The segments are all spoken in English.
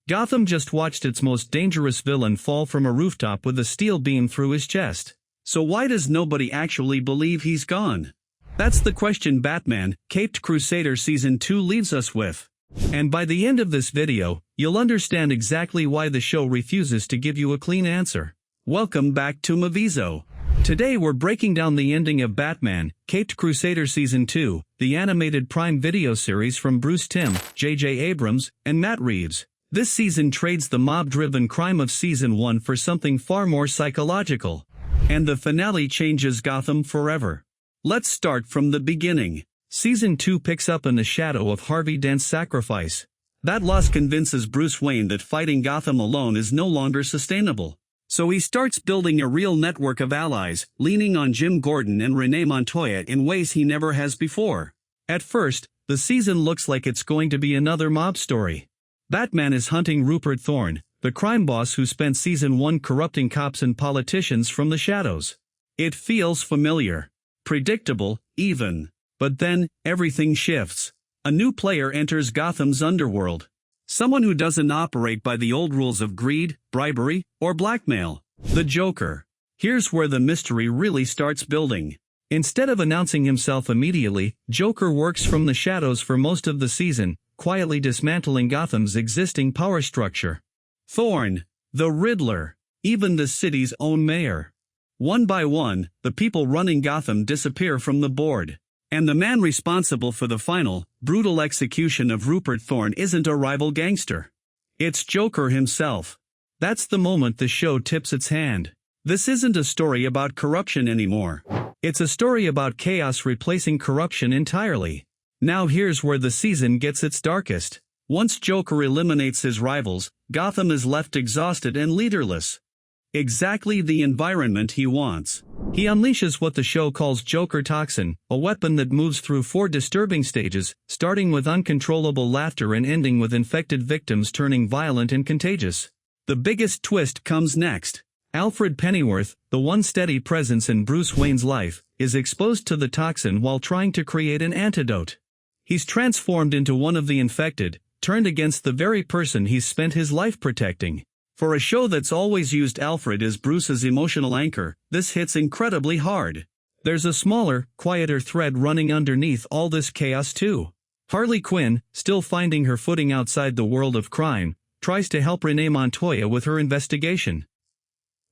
Gotham just watched its most dangerous villain fall from a rooftop with a steel beam through his chest. So why does nobody actually believe he's gone? That's the question Batman, Caped Crusader Season 2 leaves us with. And by the end of this video, you'll understand exactly why the show refuses to give you a clean answer. Welcome back to Movizo. Today we're breaking down the ending of Batman, Caped Crusader Season 2, the animated Prime Video series from Timm, J.J. Abrams, and Matt Reeves. This season trades the mob-driven crime of Season 1 for something far more psychological. And the finale changes Gotham forever. Let's start from the beginning. Season 2 picks up in the shadow of Harvey Dent's sacrifice. That loss convinces Bruce Wayne that fighting Gotham alone is no longer sustainable. So he starts building a real network of allies, leaning on Jim Gordon and Renee Montoya in ways he never has before. At first, the season looks like it's going to be another mob story. Batman is hunting Rupert Thorne, the crime boss who spent Season 1 corrupting cops and politicians from the shadows. It feels familiar. Predictable, even. But then, everything shifts. A new player enters Gotham's underworld. Someone who doesn't operate by the old rules of greed, bribery, or blackmail. The Joker. Here's where the mystery really starts building. Instead of announcing himself immediately, Joker works from the shadows for most of the season, quietly dismantling Gotham's existing power structure. Thorne, the Riddler, even the city's own mayor. One by one, the people running Gotham disappear from the board. And the man responsible for the final, brutal execution of Rupert Thorne isn't a rival gangster. It's Joker himself. That's the moment the show tips its hand. This isn't a story about corruption anymore. It's a story about chaos replacing corruption entirely. Now here's where the season gets its darkest. Once Joker eliminates his rivals, Gotham is left exhausted and leaderless. Exactly the environment he wants. He unleashes what the show calls Joker Toxin, a weapon that moves through 4 disturbing stages, starting with uncontrollable laughter and ending with infected victims turning violent and contagious. The biggest twist comes next. Alfred Pennyworth, the one steady presence in Bruce Wayne's life, is exposed to the toxin while trying to create an antidote. He's transformed into one of the infected, turned against the very person he's spent his life protecting. For a show that's always used Alfred as Bruce's emotional anchor, this hits incredibly hard. There's a smaller, quieter thread running underneath all this chaos too. Harley Quinn, still finding her footing outside the world of crime, tries to help Renee Montoya with her investigation.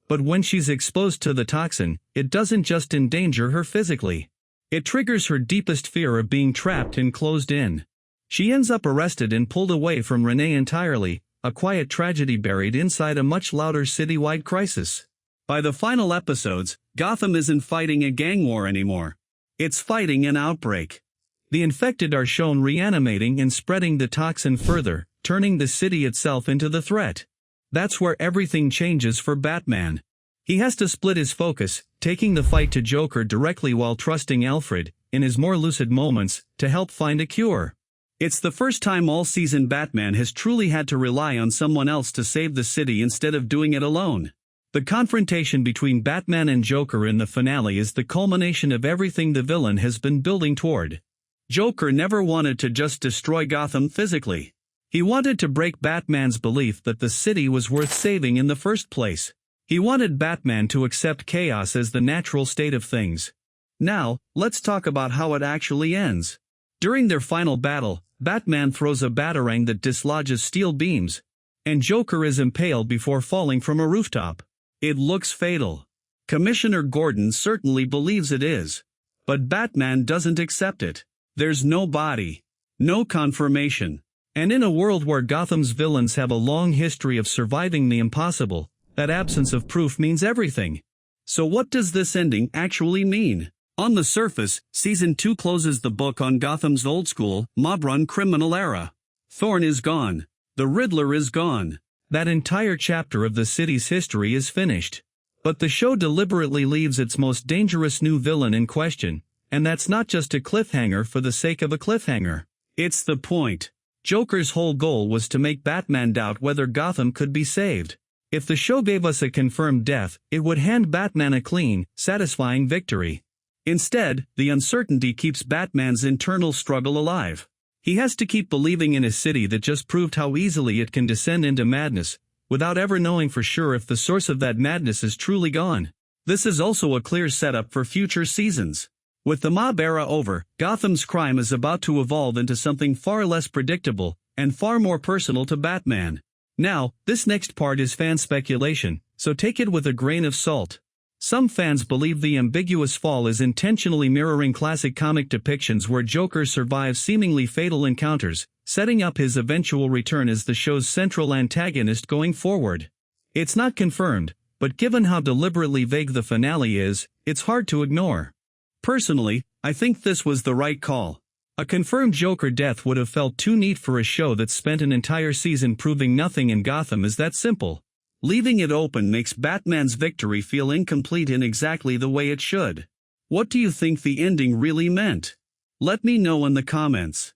But when she's exposed to the toxin, it doesn't just endanger her physically. It triggers her deepest fear of being trapped and closed in. She ends up arrested and pulled away from Renee entirely, a quiet tragedy buried inside a much louder citywide crisis. By the final episodes, Gotham isn't fighting a gang war anymore. It's fighting an outbreak. The infected are shown reanimating and spreading the toxin further, turning the city itself into the threat. That's where everything changes for Batman. He has to split his focus, taking the fight to Joker directly while trusting Alfred, in his more lucid moments, to help find a cure. It's the first time all season Batman has truly had to rely on someone else to save the city instead of doing it alone. The confrontation between Batman and Joker in the finale is the culmination of everything the villain has been building toward. Joker never wanted to just destroy Gotham physically. He wanted to break Batman's belief that the city was worth saving in the first place. He wanted Batman to accept chaos as the natural state of things. Now, let's talk about how it actually ends. During their final battle, Batman throws a batarang that dislodges steel beams, and Joker is impaled before falling from a rooftop. It looks fatal. Commissioner Gordon certainly believes it is. But Batman doesn't accept it. There's no body. No confirmation. And in a world where Gotham's villains have a long history of surviving the impossible, that absence of proof means everything. So what does this ending actually mean? On the surface, Season 2 closes the book on Gotham's old-school, mob-run criminal era. Thorne is gone. The Riddler is gone. That entire chapter of the city's history is finished. But the show deliberately leaves its most dangerous new villain in question, and that's not just a cliffhanger for the sake of a cliffhanger. It's the point. Joker's whole goal was to make Batman doubt whether Gotham could be saved. If the show gave us a confirmed death, it would hand Batman a clean, satisfying victory. Instead, the uncertainty keeps Batman's internal struggle alive. He has to keep believing in a city that just proved how easily it can descend into madness, without ever knowing for sure if the source of that madness is truly gone. This is also a clear setup for future seasons. With the mob era over, Gotham's crime is about to evolve into something far less predictable, and far more personal to Batman. Now, this next part is fan speculation, so take it with a grain of salt. Some fans believe the ambiguous fall is intentionally mirroring classic comic depictions where Joker survives seemingly fatal encounters, setting up his eventual return as the show's central antagonist going forward. It's not confirmed, but given how deliberately vague the finale is, it's hard to ignore. Personally, I think this was the right call. A confirmed Joker death would have felt too neat for a show that spent an entire season proving nothing in Gotham is that simple. Leaving it open makes Batman's victory feel incomplete in exactly the way it should. What do you think the ending really meant? Let me know in the comments.